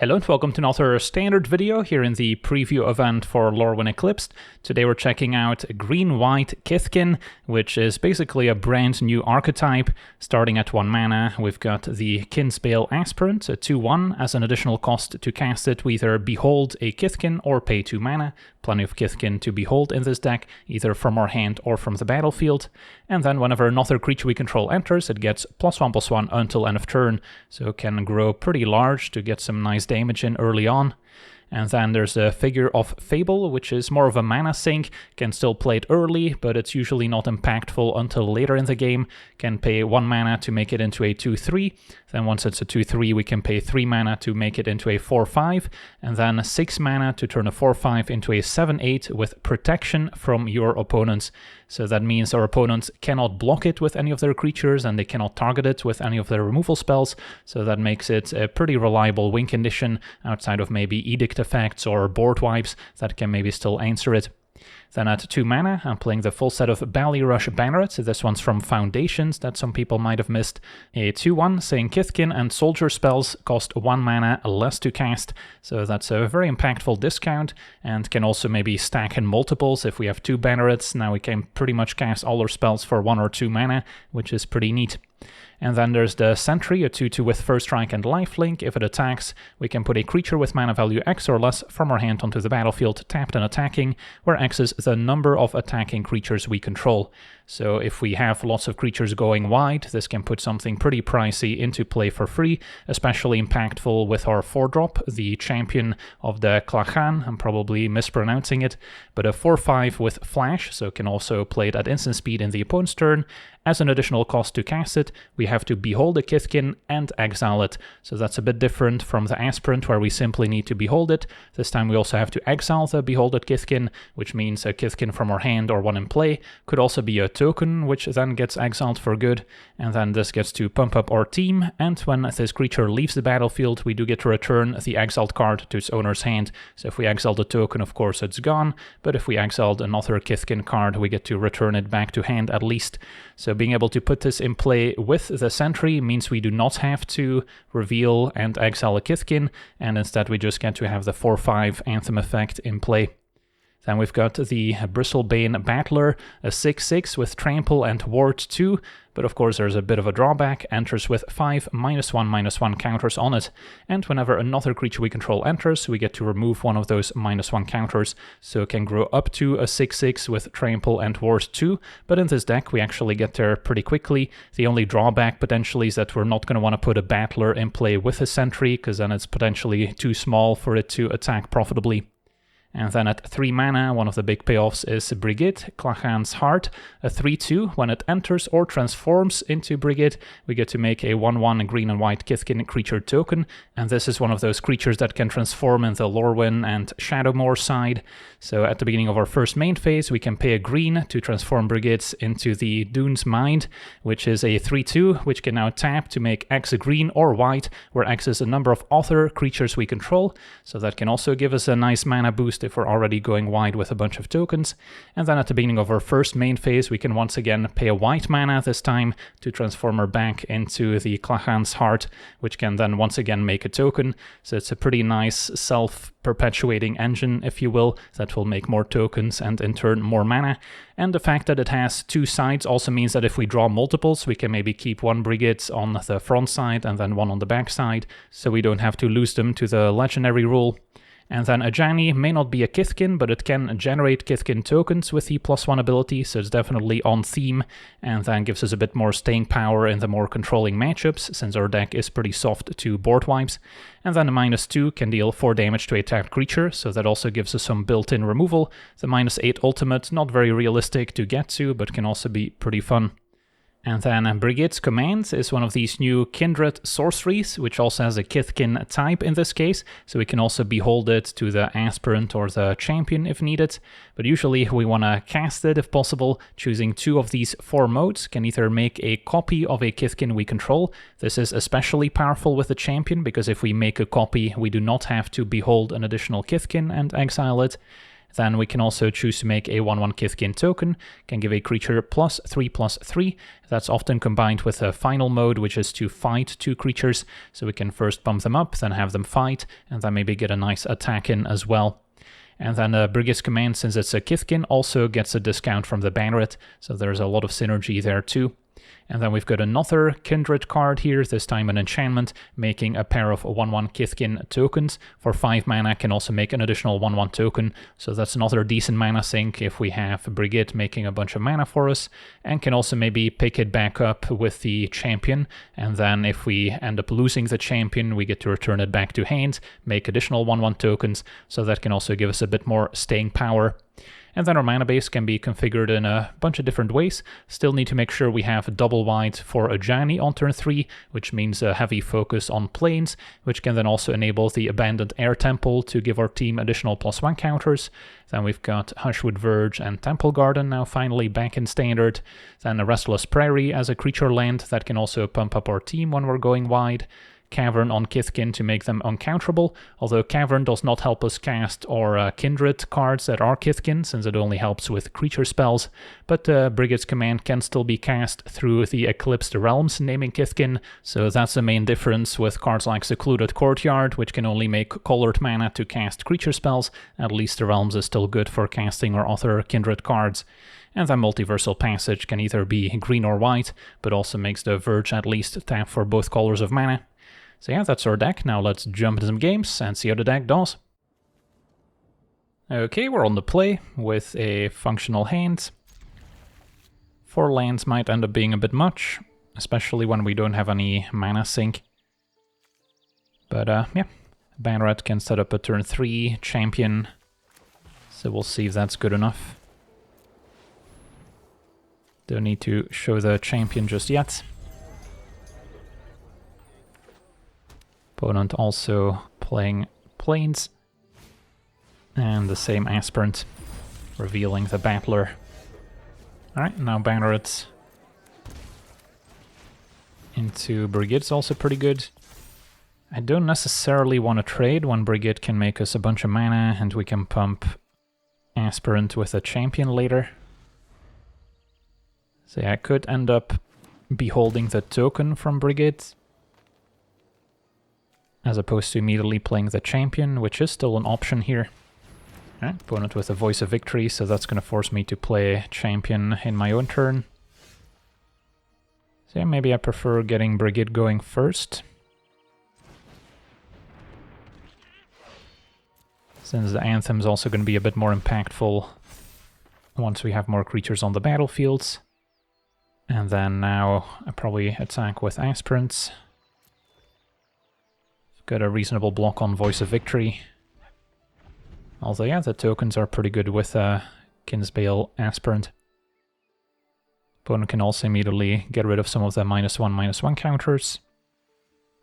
Hello and welcome to another standard video here in the preview event for Lorwyn Eclipsed. Today we're checking out green-white Kithkin, which is basically a brand new archetype. Starting at 1 mana, we've got the Kinsbale Aspirant, a 2/1. As an additional cost to cast it, we either behold a Kithkin or pay 2 mana. Plenty of Kithkin to behold in this deck, either from our hand or from the battlefield. And then whenever another creature we control enters, it gets +1/+1 until end of turn, so it can grow pretty large to get some nice damage in early on. And then there's a Figure of Fable, which is more of a mana sink, can still play it early, but it's usually not impactful until later in the game. Can pay 1 mana to make it into a 2/3, then once it's a 2/3 we can pay 3 mana to make it into a 4/5, and then 6 mana to turn a 4/5 into a 7/8 with protection from your opponents. So that means our opponents cannot block it with any of their creatures and they cannot target it with any of their removal spells, so that makes it a pretty reliable win condition outside of maybe Edict effects or board wipes that can maybe still answer it. Then at 2 mana, I'm playing the full set of Ballyrush Banneret. This one's from Foundations that some people might have missed. A 2/1 saying Kithkin and Soldier spells cost 1 mana less to cast, so that's a very impactful discount and can also maybe stack in multiples. If we have 2 Bannerets, now we can pretty much cast all our spells for 1 or 2 mana, which is pretty neat. And then there's the Sentry, a 2/2 with First Strike and Lifelink. If it attacks, we can put a creature with mana value X or less from our hand onto the battlefield, tapped and attacking, where X is the number of attacking creatures we control. So if we have lots of creatures going wide, this can put something pretty pricey into play for free, especially impactful with our 4-drop, the Champion of the Clachan. I'm probably mispronouncing it, but a 4/5 with Flash, so can also play it at instant speed in the opponent's turn. As an additional cost to cast it, we have to behold a Kithkin and exile it. So that's a bit different from the Aspirant, where we simply need to behold it. This time we also have to exile the beholded Kithkin, which means a Kithkin from our hand or one in play. Could also be a token, which then gets exiled for good. And then this gets to pump up our team, and when this creature leaves the battlefield, we do get to return the exiled card to its owner's hand. So if we exile the token, of course it's gone, but if we exiled another Kithkin card, we get to return it back to hand at least. So being able to put this in play with the Sentry means we do not have to reveal and exile a Kithkin, and instead we just get to have the 4/5 Anthem effect in play. Then we've got the Bristlebane Battler, a 6/6 with Trample and Ward 2, but of course there's a bit of a drawback, enters with 5 -1/-1 counters on it, and whenever another creature we control enters, we get to remove one of those -1 counters, so it can grow up to a 6/6 with Trample and Ward 2, but in this deck we actually get there pretty quickly. The only drawback potentially is that we're not going to want to put a Battler in play with a Sentry, because then it's potentially too small for it to attack profitably. And then at 3 mana, one of the big payoffs is Brigid, Clachan's Heart, a 3/2. When it enters or transforms into Brigid, we get to make a 1/1 green and white Kithkin creature token, and this is one of those creatures that can transform in the Lorwyn and Shadowmoor side. So at the beginning of our first main phase, we can pay a green to transform Brigids into the Dune's Mind, which is a 3/2, which can now tap to make X green or white, where X is a number of other creatures we control, so that can also give us a nice mana boost if we're already going wide with a bunch of tokens. And then at the beginning of our first main phase, we can once again pay a white mana this time to transform her back into the Clachan's Heart, which can then once again make a token. So it's a pretty nice self-perpetuating engine, if you will, that will make more tokens and in turn more mana. And the fact that it has 2 sides also means that if we draw multiples, we can maybe keep 1 Brigid on the front side and then 1 on the back side, so we don't have to lose them to the legendary rule. And then Ajani may not be a Kithkin, but it can generate Kithkin tokens with the +1 ability, so it's definitely on theme, and then gives us a bit more staying power in the more controlling matchups, since our deck is pretty soft to board wipes. And then a -2 can deal 4 damage to a tapped creature, so that also gives us some built-in removal. The -8 ultimate, not very realistic to get to, but can also be pretty fun. And then Brigid's Command is one of these new Kindred sorceries, which also has a Kithkin type in this case, so we can also behold it to the Aspirant or the Champion if needed. But usually we want to cast it if possible, choosing 2 of these 4 modes. Can either make a copy of a Kithkin we control. This is especially powerful with the Champion, because if we make a copy, we do not have to behold an additional Kithkin and exile it. Then we can also choose to make a 1/1 Kithkin token, can give a creature +3/+3. That's often combined with a final mode, which is to fight 2 creatures. So we can first bump them up, then have them fight, and then maybe get a nice attack in as well. And then Brigade's Command, since it's a Kithkin, also gets a discount from the banneret, so there's a lot of synergy there too. And then we've got another Kindred card here, this time an enchantment, making a pair of 1/1 Kithkin tokens. For 5 mana can also make an additional 1/1 token, so that's another decent mana sink if we have Brigade making a bunch of mana for us, and can also maybe pick it back up with the champion, and then if we end up losing the champion, we get to return it back to hand, make additional 1/1 tokens, so that can also give us a bit more staying power. And then our mana base can be configured in a bunch of different ways. Still need to make sure we have double white for Ajani on turn 3, which means a heavy focus on plains, which can then also enable the Abandoned Air Temple to give our team additional +1 counters. Then we've got Hushwood Verge and Temple Garden now finally back in standard. Then a Restless Prairie as a creature land that can also pump up our team when we're going wide. Cavern on Kithkin to make them uncounterable, although Cavern does not help us cast our Kindred cards that are Kithkin, since it only helps with creature spells, but Brigade's Command can still be cast through the Eclipsed Realms naming Kithkin, so that's the main difference with cards like Secluded Courtyard, which can only make colored mana to cast creature spells. At least the Realms is still good for casting our other Kindred cards. And then Multiversal Passage can either be green or white, but also makes the Verge at least tap for both colors of mana. So yeah, that's our deck. Now let's jump into some games and see how the deck does. Okay, we're on the play with a functional hand. 4 lands might end up being a bit much, especially when we don't have any mana sink. But yeah, Banneret can set up a turn 3 champion, so we'll see if that's good enough. Don't need to show the champion just yet. Opponent also playing Plains, and the same Aspirant, revealing the Battler. Alright, now Banneret into Brigade's also pretty good. I don't necessarily want to trade when Brigade can make us a bunch of mana and we can pump Aspirant with a champion later. So yeah, I could end up beholding the token from Brigade, as opposed to immediately playing the champion, which is still an option here. Alright, opponent with a Voice of Victory, so that's going to force me to play champion in my own turn. So yeah, maybe I prefer getting Brigade going first, since the Anthem's also going to be a bit more impactful once we have more creatures on the battlefields. And then now I probably attack with Aspirants. Got a reasonable block on Voice of Victory. Although yeah, the tokens are pretty good with Kinsbale Aspirant. Opponent can also immediately get rid of some of the -1/-1 counters.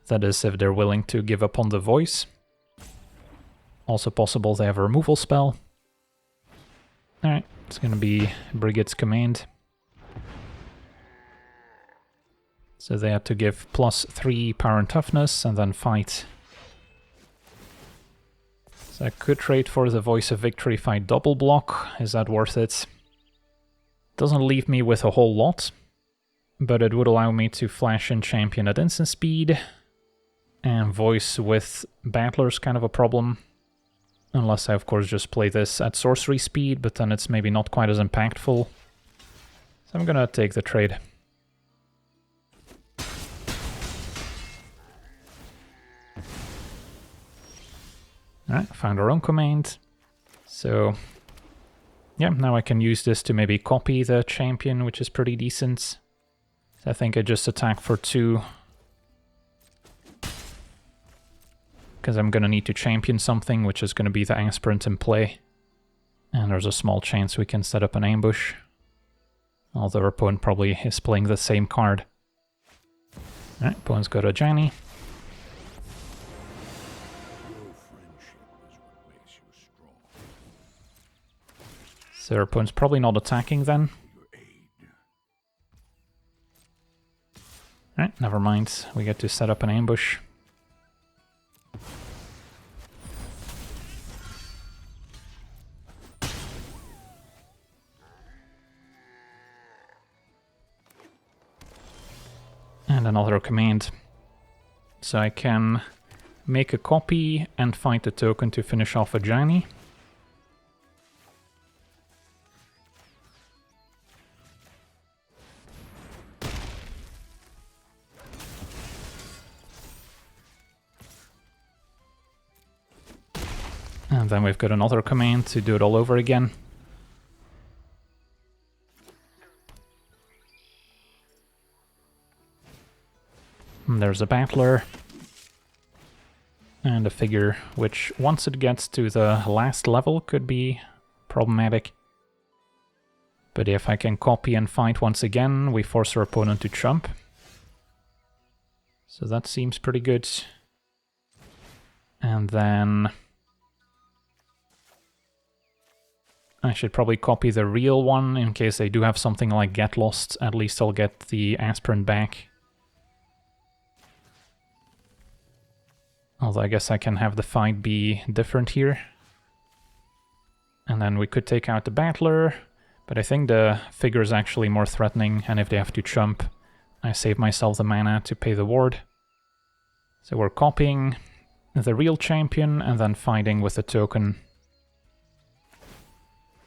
That is if they're willing to give up on the Voice. Also possible they have a removal spell. Alright, it's gonna be Brigade's Command. So they had to give +3 power and toughness and then fight. So I could trade for the Voice of Victory if I double block. Is that worth it? Doesn't leave me with a whole lot, but it would allow me to flash in champion at instant speed. And Voice with Battler's kind of a problem. Unless I of course just play this at sorcery speed, but then it's maybe not quite as impactful. So I'm gonna take the trade. Alright, found our own command. So yeah, now I can use this to maybe copy the champion, which is pretty decent. So I think I just attack for 2. Because I'm gonna need to champion something, which is gonna be the Aspirant in play. And there's a small chance we can set up an ambush. Although our opponent probably is playing the same card. Alright, opponent's got Ajani. So our opponent's probably not attacking then. Alright, never mind. We get to set up an ambush. And another command. So I can make a copy and find the token to finish off Ajani. And then we've got another command to do it all over again. And there's a battler. And a figure, which once it gets to the last level could be problematic. But if I can copy and fight once again, we force our opponent to chump. So that seems pretty good. And then I should probably copy the real one in case they do have something like Get Lost. At least I'll get the aspirant back. Although I guess I can have the fight be different here. And then we could take out the battler, but I think the figure is actually more threatening, and if they have to chump, I save myself the mana to pay the ward. So we're copying the real champion and then fighting with the token.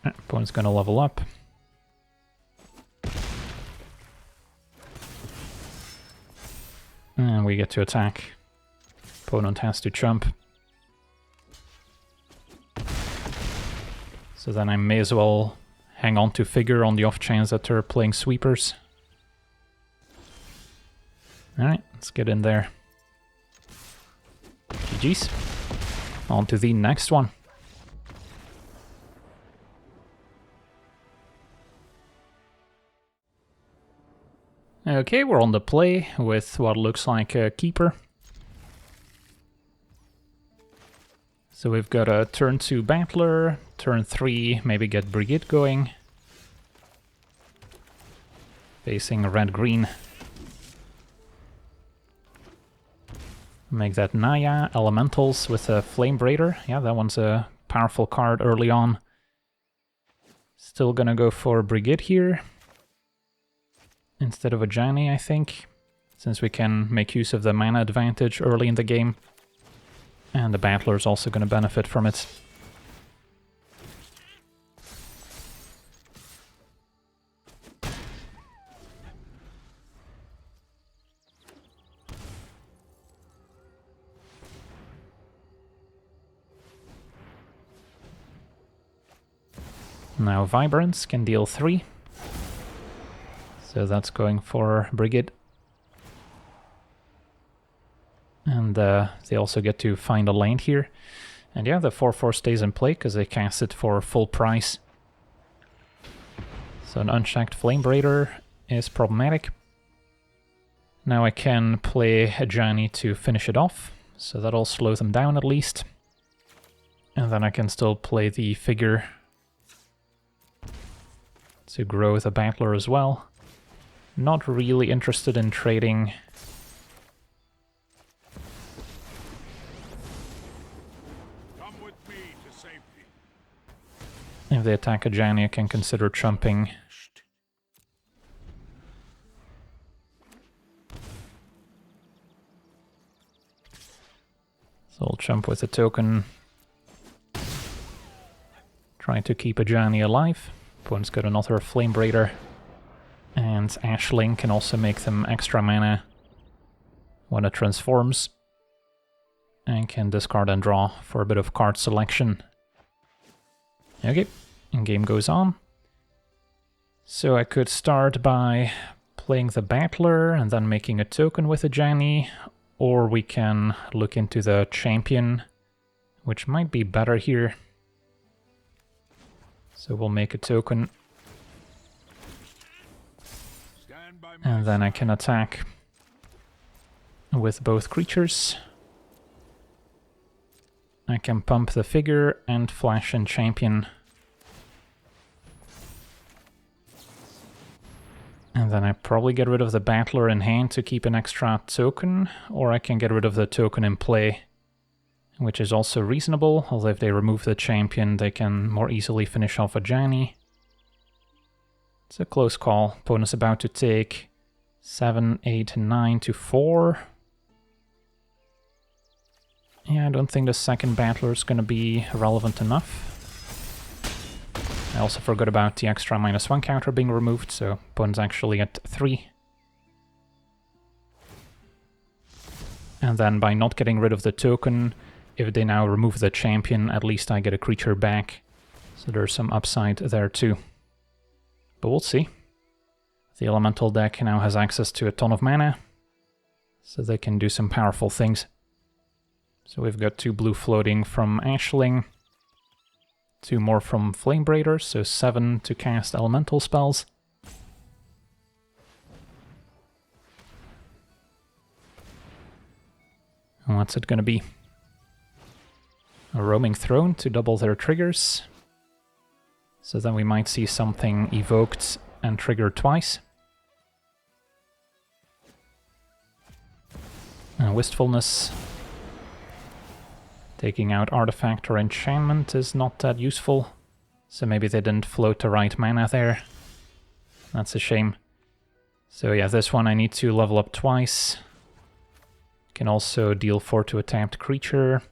Opponent's gonna level up. And we get to attack. Opponent has to chump. So then I may as well hang on to figure on the off chance that they're playing sweepers. Alright, let's get in there. GG's. On to the next one. Okay, we're on the play with what looks like a keeper. So we've got a turn 2 battler, turn 3 maybe get brigade going. Facing red-green. Make that Naya, elementals with a flame braider. Yeah, that one's a powerful card early on. Still gonna go for brigade here. Instead of Ajani, I think. Since we can make use of the mana advantage early in the game. And the battler is also going to benefit from it. Now Vibrance can deal 3. So that's going for Brigade. And they also get to find a land here. And yeah, the 4/4 stays in play because they cast it for full price. So an unchecked Flame Braider is problematic. Now I can play Ajani to finish it off, so that'll slow them down at least. And then I can still play the figure to grow the battler as well. Not really interested in trading. If they attack Ajani, I can consider chumping. So I'll chump with a token. Trying to keep Ajani alive. Opponent's got another Flame Braider. And Ashling can also make them extra mana when it transforms. And can discard and draw for a bit of card selection. Okay, and game goes on. So I could start by playing the battler and then making a token with Ajani, or we can look into the champion, which might be better here. So we'll make a token. And then I can attack with both creatures. I can pump the figure and flash in champion. And then I probably get rid of the battler in hand to keep an extra token, or I can get rid of the token in play, which is also reasonable, although if they remove the champion they can more easily finish off Ajani. It's a close call. Opponent's about to take 7, 8, 9 to 4. Yeah, I don't think the second battler is going to be relevant enough. I also forgot about the extra -1 counter being removed, so opponent's actually at 3. And then by not getting rid of the token, if they now remove the champion, at least I get a creature back. So there's some upside there too. But we'll see. The elemental deck now has access to a ton of mana, so they can do some powerful things. So we've got 2 blue floating from Ashling, 2 more from Flame Braider, so 7 to cast elemental spells. And what's it gonna be? A Roaming Throne to double their triggers. So then we might see something evoked and triggered twice. Wistfulness. Taking out artifact or enchantment is not that useful, so maybe they didn't float the right mana there. That's a shame. So yeah, this one I need to level up twice. Can also deal 4 to a tapped creature.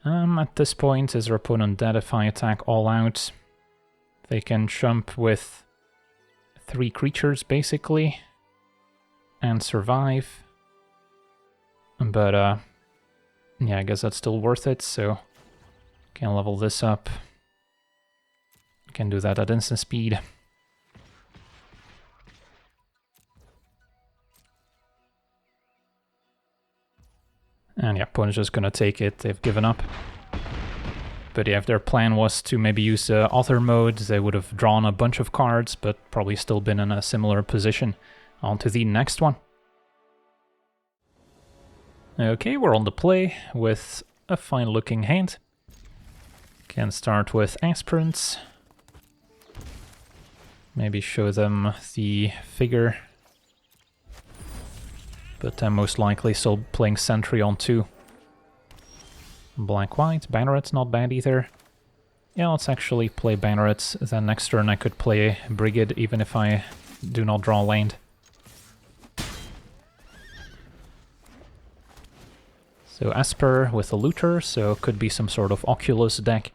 At this point, is their opponent dead if I attack all out? They can jump with 3 creatures, basically, and survive. But, yeah, I guess that's still worth it, so can level this up. Can do that at instant speed. And yeah, opponent's just gonna take it, they've given up. But yeah, if their plan was to maybe use other modes, they would have drawn a bunch of cards, but probably still been in a similar position. On to the next one. Okay, we're on the play with a fine looking hand. Can start with aspirants. Maybe show them the figure. But I'm most likely still playing Sentry on 2. Black-white, Banneret's not bad either. Yeah, let's actually play Bannerets, then next turn I could play Brigade even if I do not draw land. So Esper with a Looter, so could be some sort of Oculus deck.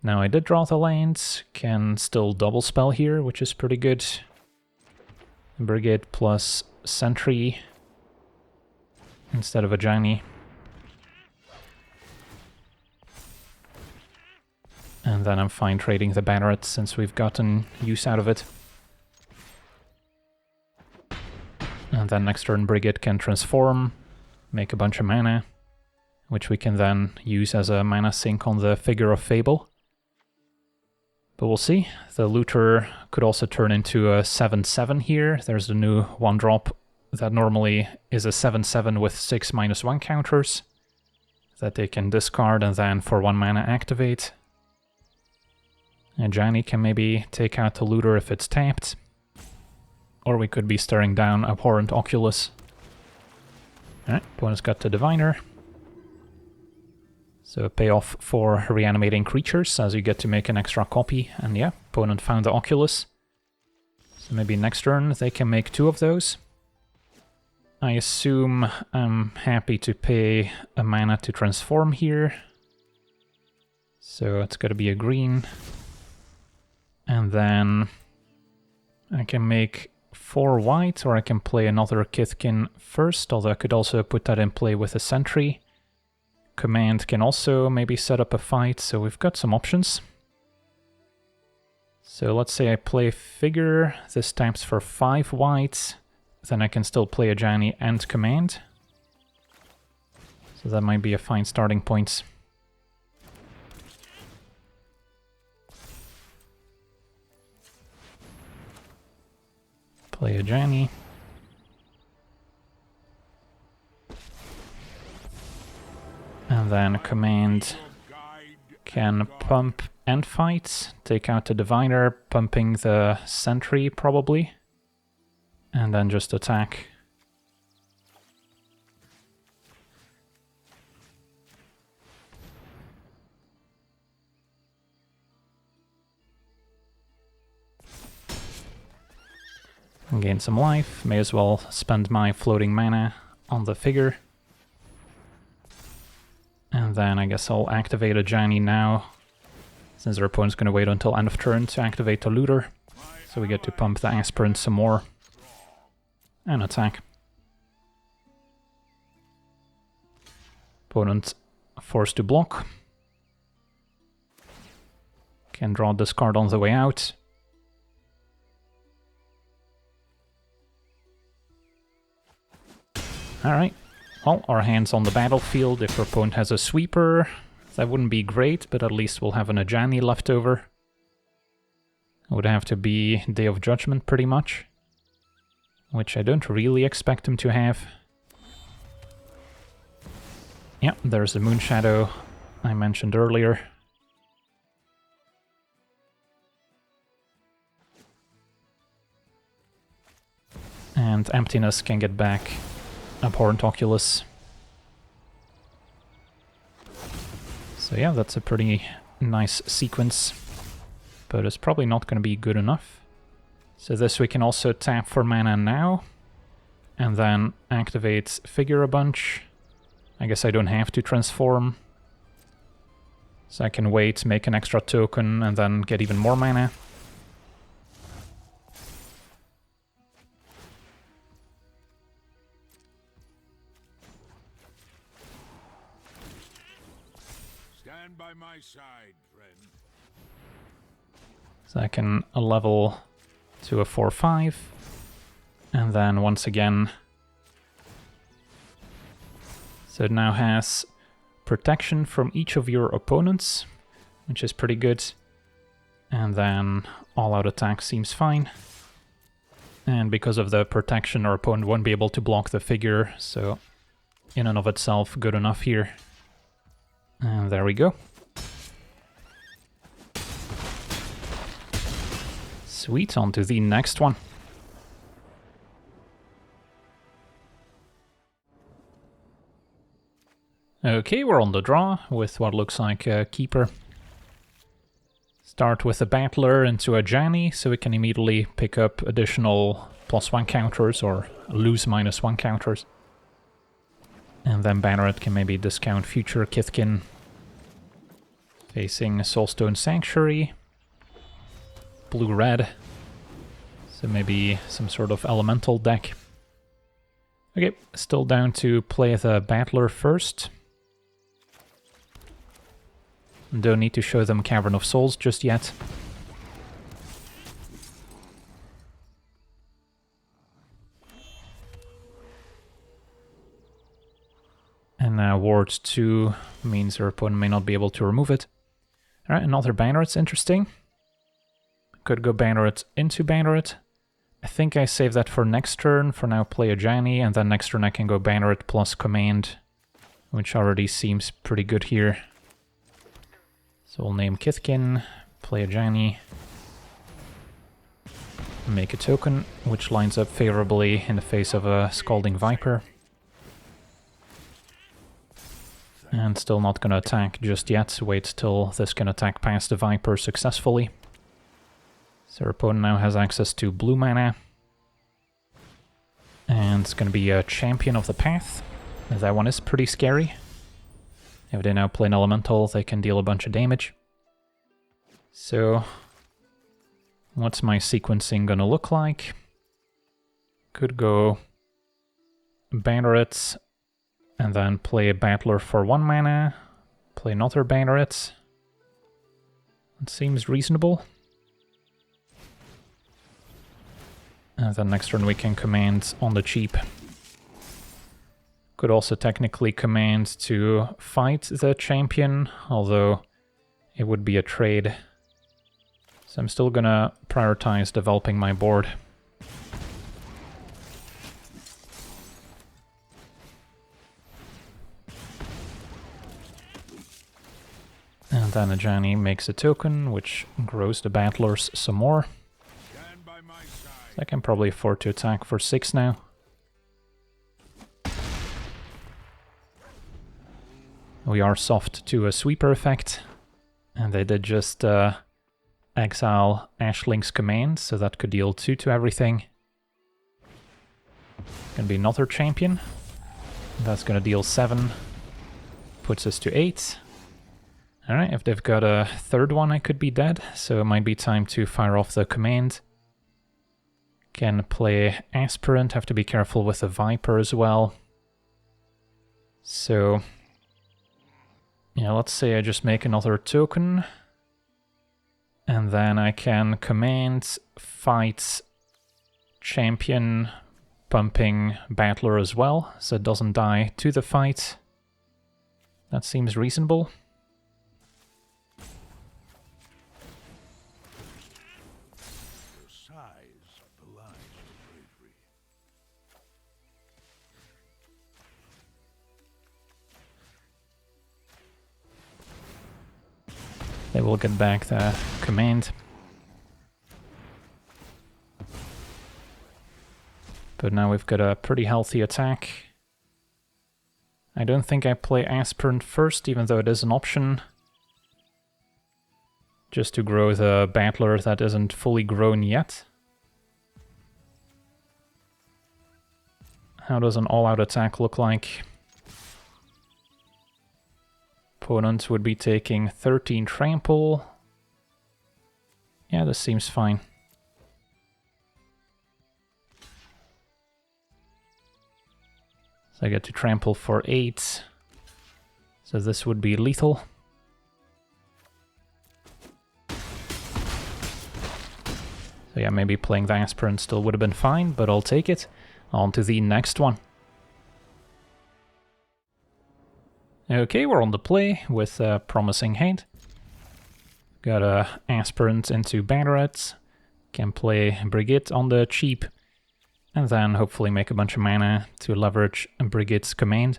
Now I did draw the lands, can still double spell here, which is pretty good. Brigade plus Sentry instead of Ajani. And then I'm fine trading the Banneret since we've gotten use out of it. And then next turn Brigade can transform, make a bunch of mana, which we can then use as a mana sink on the Figure of Fable. But we'll see. The Looter could also turn into a 7/7 here. There's the new 1-drop that normally is a 7/7 with 6/1 counters that they can discard and then for 1 mana activate. Ajani can maybe take out the Looter if it's tapped. Or we could be staring down Abhorrent Oculus. Alright, opponent's got the Diviner. So a payoff for reanimating creatures, as you get to make an extra copy. And yeah, opponent found the Oculus. So maybe next turn they can make 2 of those. I assume I'm happy to pay a mana to transform here. So it's gotta be a green. And then I can make 4 white, or I can play another Kithkin first, although I could also put that in play with a Sentry. Command can also maybe set up a fight, so we've got some options. So let's say I play Figure, this taps for 5 white, then I can still play Ajani and Command. So that might be a fine starting point. Play Ajani. And then Command can pump and fight, take out the Diviner, pumping the Sentry probably, and then just attack. Gain some life. May as well spend my floating mana on the figure. And then I guess I'll activate Ajani now, since our opponent's going to wait until end of turn to activate the looter. So we get to pump the aspirant some more. And attack. Opponent forced to block. Can draw this card on the way out. Alright, well, our hand's on the battlefield. If our opponent has a sweeper, that wouldn't be great, but at least we'll have an Ajani left over. It would have to be Day of Judgment, pretty much. Which I don't really expect him to have. Yeah, there's the Moonshadow I mentioned earlier. And Emptiness can get back Abhorrent Oculus. So yeah, that's a pretty nice sequence, but it's probably not going to be good enough. So this we can also tap for mana now, and then activate Figure a bunch. I guess I don't have to transform, so I can wait, make an extra token, and then get even more mana. By my side, friend. So I can level to a 4/5, and then once again, so it now has protection from each of your opponents, which is pretty good, and then all-out attack seems fine. And because of the protection, our opponent won't be able to block the figure, so in and of itself, good enough here. And there we go. Sweet, on to the next one. Okay, we're on the draw with what looks like a keeper. Start with a Battler into Ajani, so we can immediately pick up additional +1 counters or lose -1 counters. And then Banneret can maybe discount future Kithkin. Facing Soulstone Sanctuary. Blue-red. So maybe some sort of elemental deck. Okay, still down to play the Battler first. Don't need to show them Cavern of Souls just yet. And now Ward 2 means our opponent may not be able to remove it. Alright, another Banneret's interesting. Could go Banneret into Banneret. I think I save that for next turn. For now, play Ajani, and then next turn I can go Banneret plus Command, which already seems pretty good here. So we'll name Kithkin, play Ajani, make a token, which lines up favorably in the face of a Scalding Viper. And still not going to attack just yet. Wait till this can attack past the Viper successfully. So our opponent now has access to blue mana. And it's going to be a Champion of the Path. That one is pretty scary. If they now play an Elemental, they can deal a bunch of damage. So, what's my sequencing going to look like? Could go Banneret, and then play a Battler for 1 mana. Play another Banneret. That seems reasonable. And then next turn we can command on the cheap. Could also technically command to fight the champion, although it would be a trade. So I'm still gonna prioritize developing my board. And then Ajani makes a token, which grows the Battlers some more. So I can probably afford to attack for 6 now. We are soft to a sweeper effect, and they did just exile Ashlink's command, so that could deal 2 to everything. Gonna be another champion. That's gonna deal 7. Puts us to 8. Alright, if they've got a third one, I could be dead, so it might be time to fire off the command. Can play Aspirant, have to be careful with the Viper as well. So, yeah, let's say I just make another token. And then I can command, fight, champion, pumping Battler as well, so it doesn't die to the fight. That seems reasonable. Your size belies your bravery. They will get back the command. But now we've got a pretty healthy attack. I don't think I play Aspirant first, even though it is an option. Just to grow the Battler that isn't fully grown yet. How does an all-out attack look like? Opponent would be taking 13 trample. Yeah, this seems fine. So I get to trample for 8. So this would be lethal. So yeah, maybe playing the Aspirant still would have been fine, but I'll take it. On to the next one. Okay, we're on the play with a promising hand. Got a Aspirant into Banneret. Can play Brigade on the cheap. And then hopefully make a bunch of mana to leverage Brigade's command.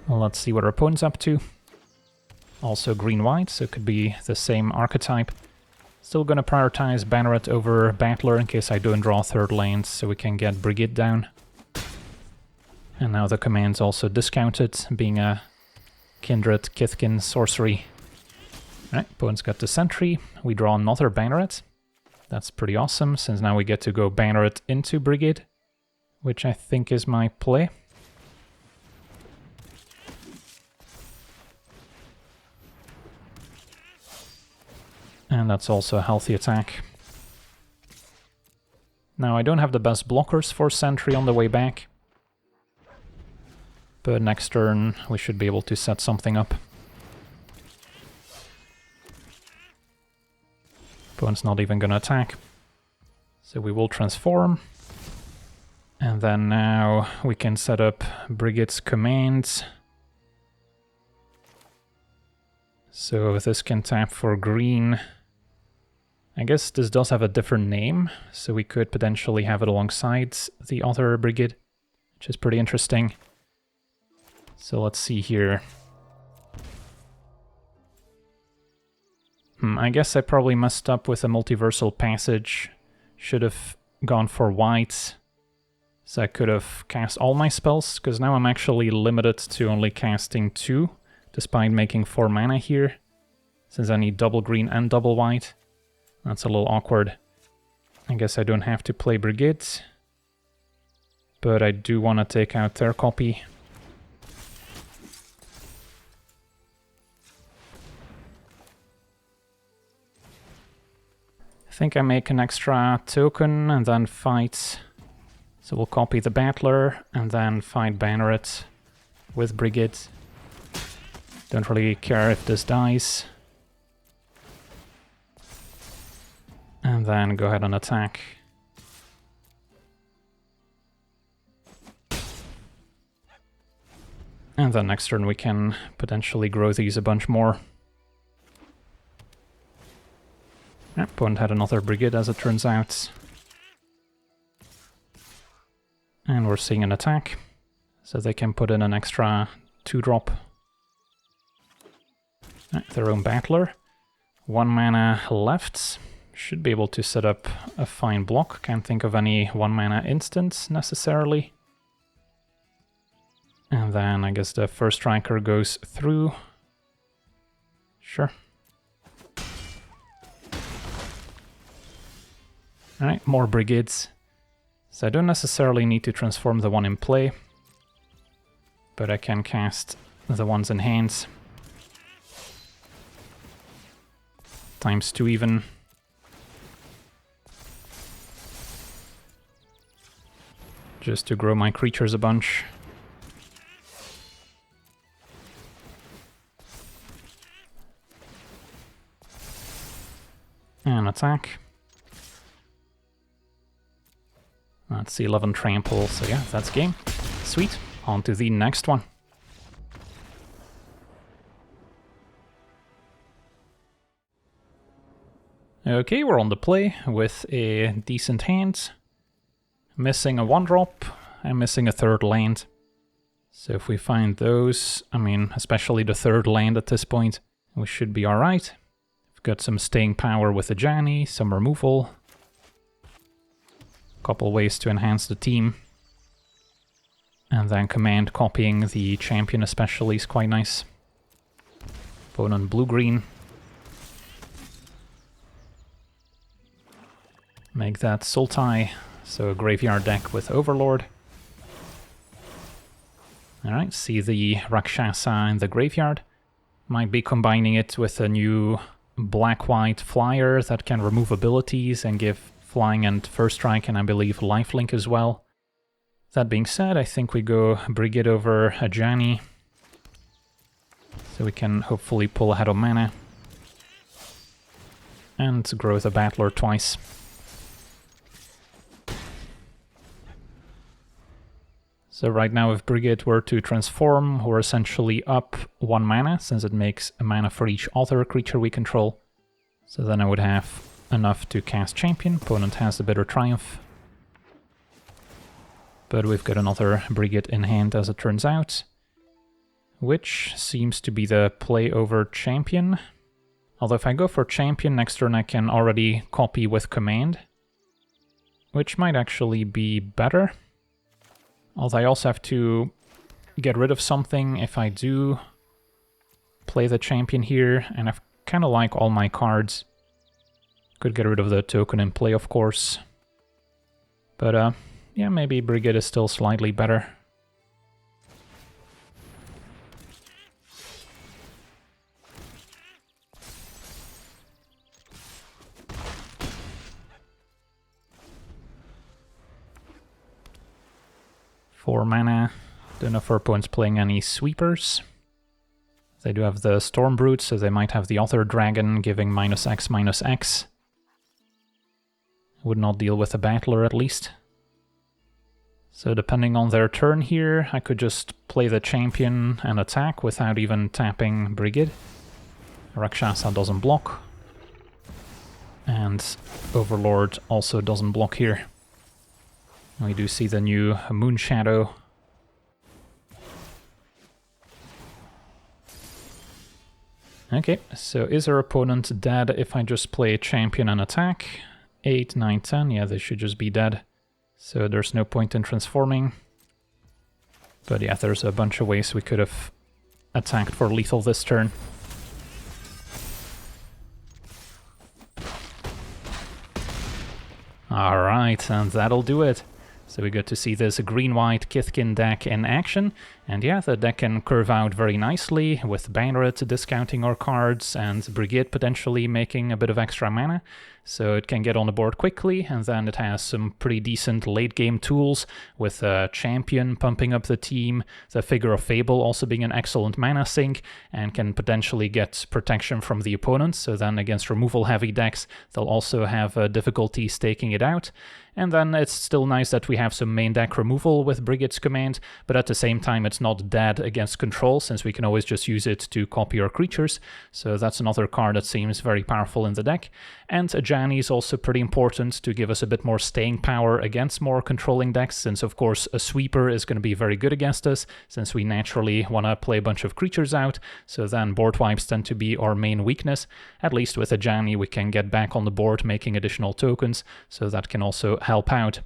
Well, let's see what our opponent's up to. Also green-white, so it could be the same archetype. Still gonna prioritize Banneret over Battler in case I don't draw third lanes, so we can get Brigade down. And now the command's also discounted, being a Kindred Kithkin sorcery. Alright, opponent's got the Sentry. We draw another Banneret. That's pretty awesome, since now we get to go Banneret into Brigade, which I think is my play. And that's also a healthy attack. Now, I don't have the best blockers for Sentry on the way back. But next turn, we should be able to set something up. Opponent's not even gonna attack. So we will transform. And then now we can set up Brigade's commands. So this can tap for green. I guess this does have a different name, so we could potentially have it alongside the other Brigade, which is pretty interesting. So let's see here. I guess I probably messed up with a multiversal passage. Should have gone for white. So I could have cast all my spells, because now I'm actually limited to only casting 2, despite making 4 mana here, since I need double green and double white. That's a little awkward. I guess I don't have to play Brigade, but I do want to take out their copy. I think I make an extra token and then fight. So we'll copy the Battler and then fight Banneret with Brigade. Don't really care if this dies. And then go ahead and attack. And then next turn we can potentially grow these a bunch more. Opponent had another Brigade as it turns out. And we're seeing an attack. So they can put in an extra 2-drop. Their own Battler. 1 mana left. Should be able to set up a fine block. Can't think of any 1 mana instants necessarily. And then I guess the first striker goes through. Sure. Alright, more brigades. So I don't necessarily need to transform the one in play, but I can cast the ones in hand. ×2 even. Just to grow my creatures a bunch. And attack. That's the 11 trample, so yeah, that's game. Sweet. On to the next one. Okay, we're on the play with a decent hand. Missing a 1-drop and missing a 3rd land. So if we find those, I mean, especially the 3rd land at this point, we should be alright. We've got some staying power with Ajani, some removal. Couple ways to enhance the team. And then command copying the champion especially is quite nice. Opponent blue-green. Make that Sultai, so a graveyard deck with Overlord. Alright, see the Rakshasa in the graveyard. Might be combining it with a new black-white flyer that can remove abilities and give flying and first strike, and I believe lifelink as well. That being said, I think we go Brigade over Ajani, so we can hopefully pull ahead of mana. And grow the Battler twice. So right now if Brigade were to transform, we're essentially up 1 mana, since it makes a mana for each other creature we control. So then I would have enough to cast Champion. Opponent has the Bitter Triumph. But we've got another Brigade in hand as it turns out, which seems to be the play over Champion. Although if I go for Champion, next turn I can already copy with Command, which might actually be better. Although I also have to get rid of something if I do play the Champion here, and I kind of like all my cards. Could get rid of the token in play, of course. But yeah, maybe Brigade is still slightly better. For mana, don't know if our opponent's playing any sweepers. They do have the Storm Brute, so they might have the other dragon giving -X/-X. Would not deal with a Battler at least. So depending on their turn here, I could just play the Champion and attack without even tapping Brigade. Rakshasa doesn't block. And Overlord also doesn't block here. We do see the new Moon Shadow. Okay, so is our opponent dead if I just play Champion and attack? 8, 9, 10, yeah, they should just be dead. So there's no point in transforming. But yeah, there's a bunch of ways we could have attacked for lethal this turn. Alright, and that'll do it. So we get to see this green-white Kithkin deck in action, and yeah, the deck can curve out very nicely, with Banneret discounting our cards, and Brigade potentially making a bit of extra mana, so it can get on the board quickly, and then it has some pretty decent late-game tools, with Champion pumping up the team, the Figure of Fable also being an excellent mana sink, and can potentially get protection from the opponent, so then against removal-heavy decks, they'll also have difficulty staking it out. And then it's still nice that we have some main deck removal with Brigade's command, but at the same time it's not dead against control, since we can always just use it to copy our creatures, so that's another card that seems very powerful in the deck. And Ajani is also pretty important to give us a bit more staying power against more controlling decks, since of course a sweeper is going to be very good against us, since we naturally want to play a bunch of creatures out, so then board wipes tend to be our main weakness. At least with Ajani we can get back on the board making additional tokens, so that can also help out.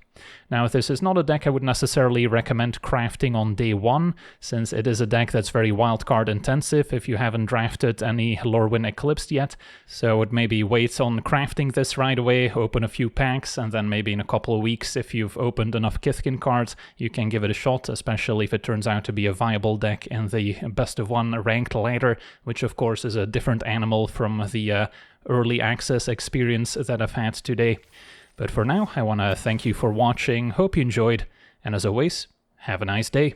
Now, this is not a deck I would necessarily recommend crafting on day one, since it is a deck that's very wildcard intensive if you haven't drafted any Lorwyn Eclipsed yet, so I would maybe wait on crafting this right away, open a few packs, and then maybe in a couple of weeks, if you've opened enough Kithkin cards, you can give it a shot, especially if it turns out to be a viable deck in the best of one ranked ladder, which of course is a different animal from the early access experience that I've had today. But for now, I want to thank you for watching, hope you enjoyed, and as always, have a nice day.